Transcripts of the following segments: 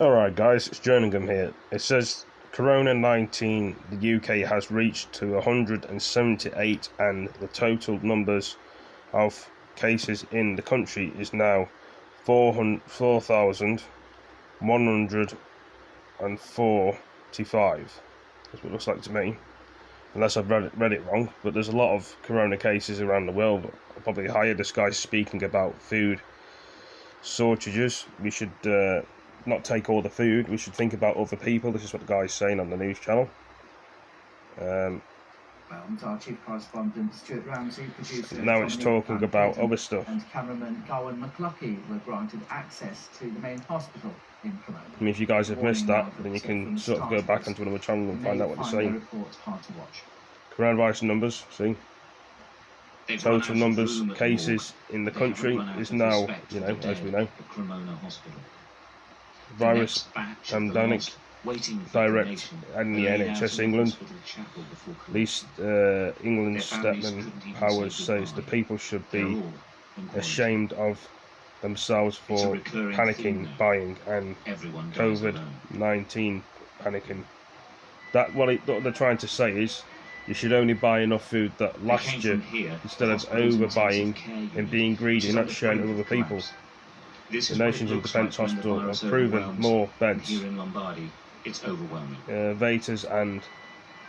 Alright guys, it's Jerningham here. It says Corona-19, the UK has reached to 178 and the total numbers of cases in the country is now 4,145. That's what it looks like to me. Unless I've read it wrong, but there's a lot of corona cases around the world. I'll probably hire this guy speaking about food shortages. We should not take all the food, we should think about other people. This is what the guy's saying on the news channel. Our chief correspondent Stuart Ramsey, producer now it's talking about other stuff. And cameraman Owen were granted access to the main hospital in Cremona. I mean, if you guys have missed that, then you can sort of go back onto another channel and find out what they're saying. Coronavirus numbers, see? Total numbers, cases in the country is now, you know, as we know. Virus pandemic direct and the NHS England. At least England's Stepman Powers says the people should be ashamed of themselves for panicking, buying, and COVID-19 panicking. What they're trying to say is you should only buy enough food that lasts you instead of overbuying and being greedy, not sharing it with other people. The nation's in defence hospital have proven more beds, it's overwhelming. Vatios and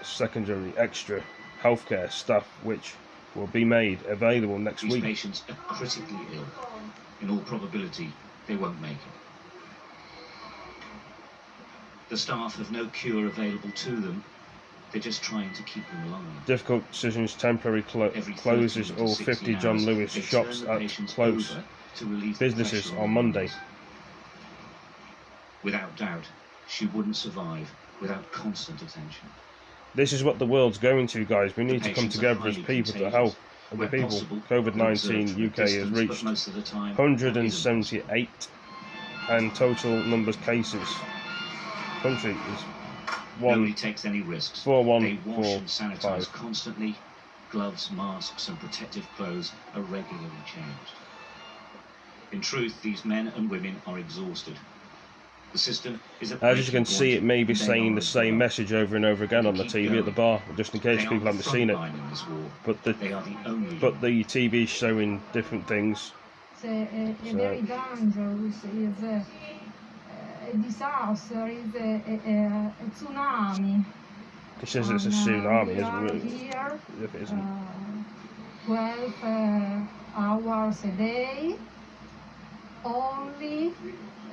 secondary extra healthcare staff, which will be made available next week. These patients are critically ill. In all probability, they won't make it. The staff have no cure available to them. They're just trying to keep them alive. Difficult decisions, temporary closes all 50 John Lewis shops at close businesses on Monday. Without doubt, she wouldn't survive without constant attention. This is what the world's going to, guys. We need to come together as people to help other people. COVID-19 UK has reached 178 and total numbers cases. Country is Nobody takes any risks. 4,145. They wash and sanitize constantly. Gloves, masks and protective clothes are regularly changed. In truth, these men and women are exhausted. The system is as you can see, it may be saying the same message over and over again on the TV at the bar, just in case people haven't seen it. But the TV is showing different things. It's a very dangerous. It's a disaster. It's a tsunami. It says it's a tsunami, isn't it? Here, if it isn't. 12 hours a day. Only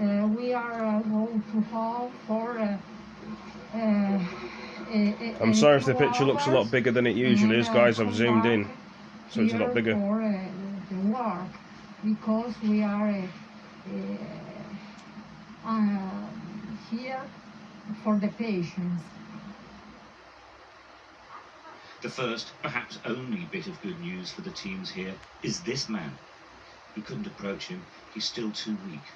we are going to home for I'm sorry if the picture looks a lot bigger than it usually is, guys. I've zoomed in, so it's a lot bigger. For the work, because we are here for the patients. The first, perhaps only bit of good news for the teams here is this man. We couldn't approach him. He's still too weak,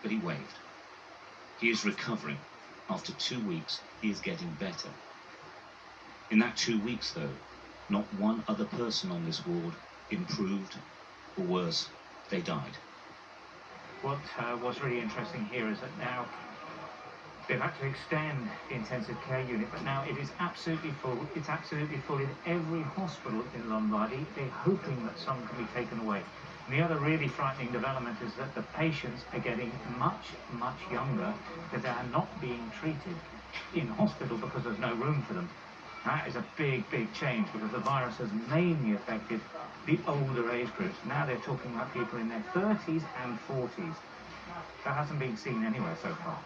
but he waved. He is recovering. After 2 weeks, he is getting better. In that 2 weeks, though, not one other person on this ward improved, or worse, they died. What's really interesting here is that now they've had to extend the intensive care unit, but now it is absolutely full. It's absolutely full in every hospital in Lombardy. They're hoping that some can be taken away. And the other really frightening development is that the patients are getting much, much younger, that they are not being treated in hospital because there's no room for them. That is a big, big change, because the virus has mainly affected the older age groups. Now they're talking about people in their 30s and 40s. That hasn't been seen anywhere so far.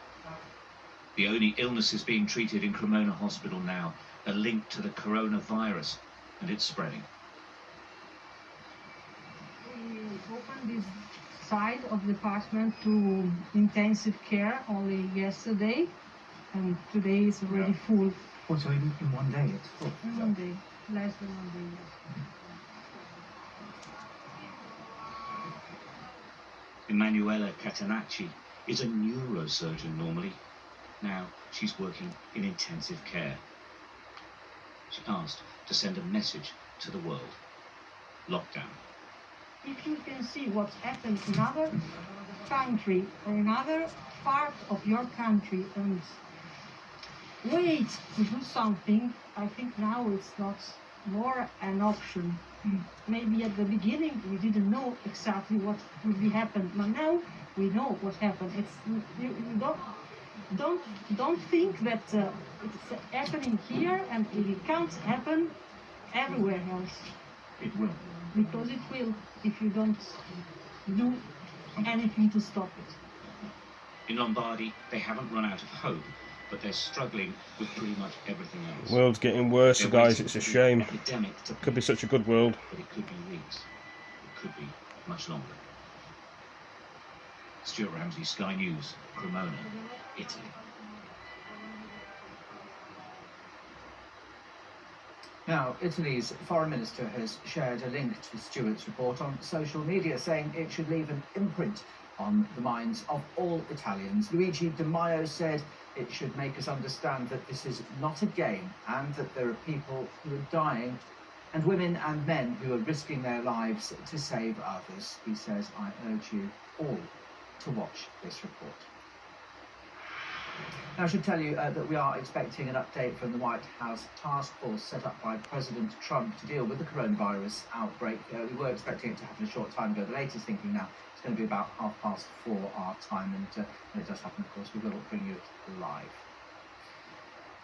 The only illnesses being treated in Cremona Hospital now are linked to the coronavirus, and it's spreading. We opened this side of the department to intensive care only yesterday, and today is already full. Oh, so in 1 day it's full? In 1 day, less than 1 day, yes. Emanuela Catenacci is a neurosurgeon normally. Now she's working in intensive care. She asked to send a message to the world. Lockdown. If you can see what's happened in another country or another part of your country and wait to do something, I think now it's not more an option. Maybe at the beginning we didn't know exactly what would be happen, but now we know what happened. It's you don't think that it's happening here and it can't happen everywhere else. It will. Because it will if you don't do anything to stop it. In Lombardy, they haven't run out of hope, but they're struggling with pretty much everything else. World's getting worse, They're guys. waiting It's a for the shame. epidemic to Could be such a good world. but it could be weeks. It could be much longer. Stuart Ramsey, Sky News, Cremona, Italy. Now, Italy's foreign minister has shared a link to Stuart's report on social media, saying it should leave an imprint on the minds of all Italians. Luigi Di Maio said it should make us understand that this is not a game and that there are people who are dying and women and men who are risking their lives to save others. He says, I urge you all to watch this report. Now, I should tell you that we are expecting an update from the White House task force set up by President Trump to deal with the coronavirus outbreak. We were expecting it to happen a short time ago. The latest thinking now it's going to be about 4:30 our time, and when it does happen, of course, we will bring you it live.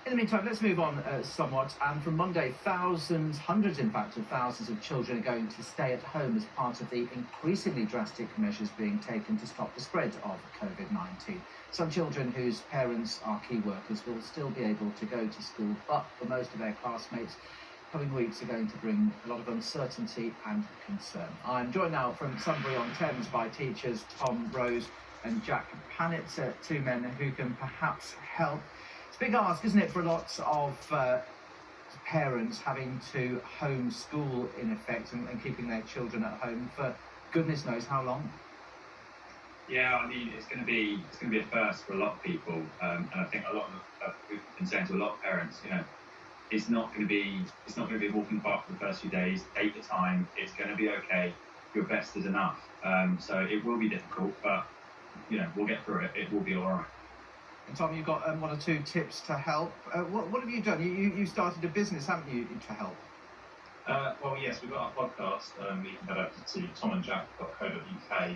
In the meantime, let's move on somewhat. And from Monday, hundreds in fact, of thousands of children are going to stay at home as part of the increasingly drastic measures being taken to stop the spread of COVID-19. Some children whose parents are key workers will still be able to go to school, but for most of their classmates, coming weeks are going to bring a lot of uncertainty and concern. I'm joined now from Sunbury-on-Thames by teachers Tom Rose and Jack Pannett, two men who can perhaps help. It's a big ask, isn't it, for lots of parents having to homeschool in effect and keeping their children at home for goodness knows how long. Yeah, I mean, it's going to be a first for a lot of people, and I think a lot of we've been saying to a lot of parents, you know, it's not going to be a walk in the park for the first few days. Take your time. It's going to be okay. Your best is enough. So it will be difficult, but you know, we'll get through it. It will be all right. And Tom, you've got one or two tips to help. What have you done? You started a business, haven't you, to help? Well, yes, we've got our podcast. You can head over to tomandjack.co.uk.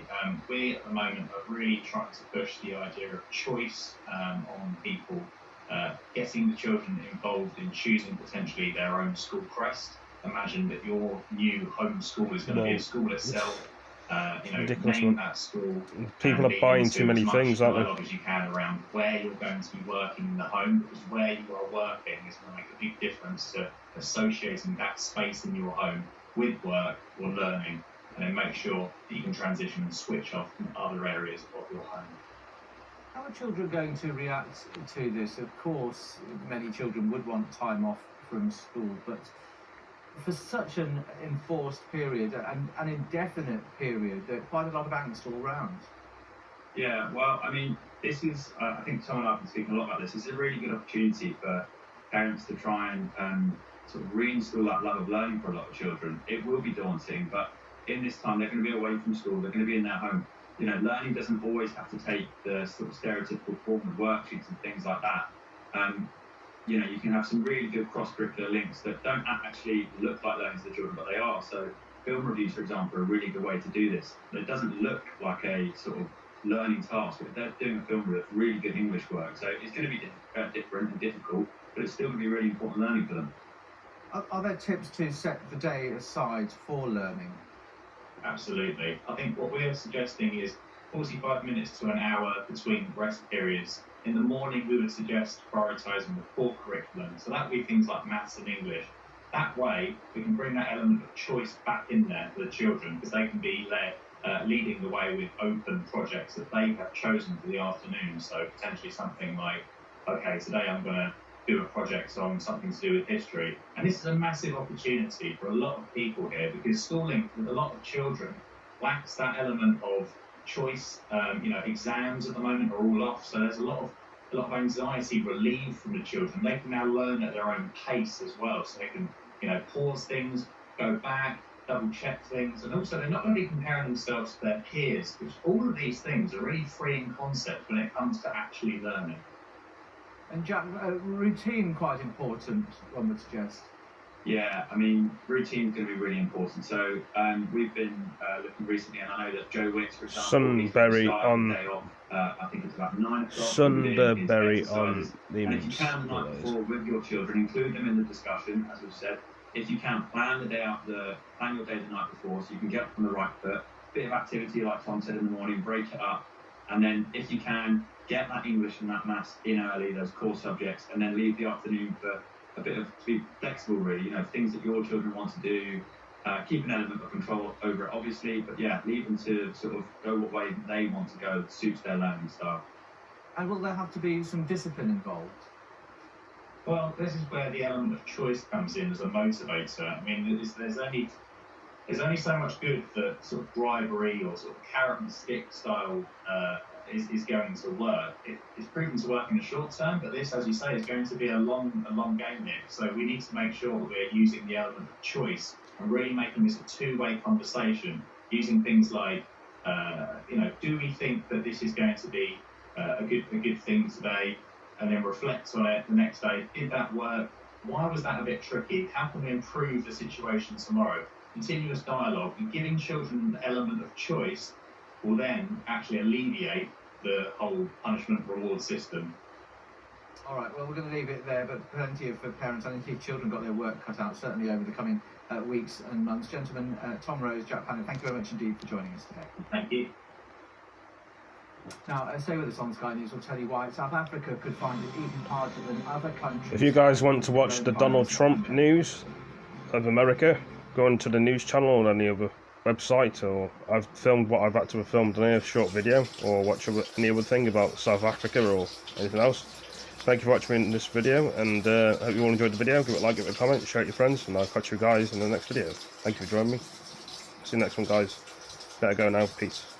We, at the moment, are really trying to push the idea of choice on people, getting the children involved in choosing potentially their own school crest. Imagine that your new home school is going to be a school itself. Name that school. People are buying too many things, aren't they? As you can around where you're going to be working in the home, because where you are working is going to make a big difference to associating that space in your home with work or learning, and then make sure that you can transition and switch off from other areas of your home. How are children going to react to this? Of course, many children would want time off from school, but for such an enforced period, an indefinite period, quite a lot of angst all round. Yeah, well, I mean, this is, I think Tom and I have been speaking a lot about this. It's a really good opportunity for parents to try and sort of reinstall that love of learning for a lot of children. It will be daunting, but in this time, they're going to be away from school, they're going to be in their home. You know, learning doesn't always have to take the sort of stereotypical form of worksheets and things like that. You know, you can have some really good cross-curricular links that don't actually look like learning to the children, but they are. So film reviews, for example, are a really good way to do this. It doesn't look like a sort of learning task, but they're doing a film with really good English work. So it's going to be different and difficult, but it's still going to be really important learning for them. Are there tips to set the day aside for learning? Absolutely. I think what we're suggesting is 45 minutes to an hour between rest periods. In the morning, we would suggest prioritising the core curriculum. So that would be things like maths and English. That way, we can bring that element of choice back in there for the children, because they can be leading the way with open projects that they have chosen for the afternoon. So potentially something like, okay, today I'm going to do a project on something to do with history. And this is a massive opportunity for a lot of people here, because schooling with a lot of children lacks that element of choice. Exams at the moment are all off, so there's a lot of anxiety relieved from the children. They can now learn at their own pace as well, so they can pause things, go back, double check things, and also they're not going to be comparing themselves to their peers, which all of these things are really freeing concepts when it comes to actually learning. And Jack, routine quite important, one would suggest. Yeah, I mean, routine's going to be really important. So we've been looking recently, and I know that Joe Wicks, for example, Sunbury on day off, I think it's about 9 o'clock. Sunbury on the and if you can the night before with your children, include them in the discussion, as we've said. If you can, plan your day the night before, so you can get up on the right foot. Bit of activity, like Tom said, in the morning, break it up, and then if you can, get that English and that maths in early, those core subjects, and then leave the afternoon for a bit of, to be flexible really, things that your children want to do, keep an element of control over it obviously, but yeah, leave them to sort of go what way they want to go that suits their learning style. And will there have to be some discipline involved? Well, this is where the element of choice comes in as a motivator. I mean, there's only so much good that sort of bribery or sort of carrot and stick style is going to work. It's proven to work in the short term, but this, as you say, is going to be a long game here. So we need to make sure that we're using the element of choice and really making this a two-way conversation, using things like, do we think that this is going to be a good thing today, and then reflect on it the next day. Did that work? Why was that a bit tricky? How can we improve the situation tomorrow? Continuous dialogue and giving children the element of choice will then actually alleviate the whole punishment reward system. All right, well, we're going to leave it there, but plenty of parents, I think children got their work cut out, certainly over the coming weeks and months. Gentlemen, Tom Rose, Jack Panner, thank you very much indeed for joining us today. Thank you. Now, stay with us on Sky News. We'll tell you why South Africa could find it even harder than other countries. If you guys want to watch the Donald Trump news of America, go onto the news channel or any other website, or I've filmed what I've had to have filmed in a short video, or watch any other thing about South Africa or anything else. Thank you for watching this video, and I hope you all enjoyed the video. Give it a like, give it a comment, share it with your friends, and I'll catch you guys in the next video. Thank you for joining me. See you next one, guys. Better go now. Peace.